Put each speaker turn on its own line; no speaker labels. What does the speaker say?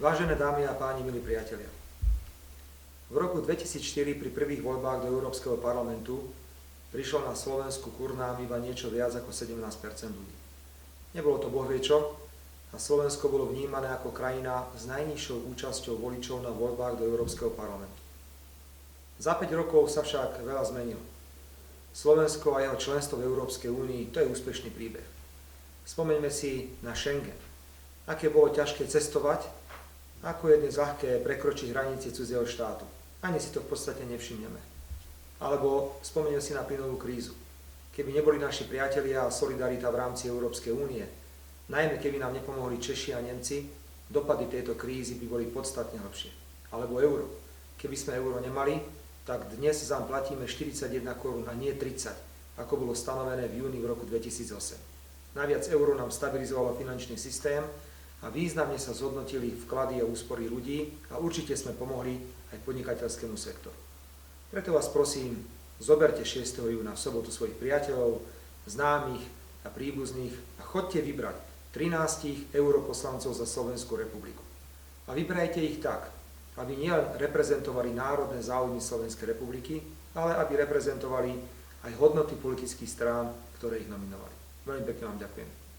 Vážené dámy a páni, milí priatelia. V roku 2004 pri prvých voľbách do Európskeho parlamentu prišlo na Slovensku k urnám iba niečo viac ako 17% ľudí. Nebolo to bohviečo a Slovensko bolo vnímané ako krajina s najnižšou účasťou voličov na voľbách do Európskeho parlamentu. Za 5 rokov sa však veľa zmenilo. Slovensko a jeho členstvo v Európskej únii, to je úspešný príbeh. Spomeňme si na Schengen. Aké bolo ťažké cestovať, ako je dnes ľahké prekročiť hranice cudzieho štátu. Ani si to v podstate nevšimneme. Alebo spomeňme si na plynovú krízu. Keby neboli naši priatelia a solidarita v rámci Európskej únie, najmä keby nám nepomohli Češi a Nemci, dopady tejto krízy by boli podstatne hlbšie. Alebo euro. Keby sme euro nemali, tak dnes zám platíme 41 korún a nie 30, ako bolo stanovené v júni v roku 2008. Naviac euro nám stabilizovalo finančný systém a významne sa zhodnotili vklady a úspory ľudí a určite sme pomohli aj podnikateľskému sektoru. Preto vás prosím, zoberte 6. júna v sobotu svojich priateľov, známych a príbuzných a choďte vybrať 13 europoslancov za Slovenskú republiku. A vybrajte ich tak, aby nielen reprezentovali národné záujmy Slovenskej republiky, ale aby reprezentovali aj hodnoty politických strán, ktoré ich nominovali. Veľmi pekne vám ďakujem.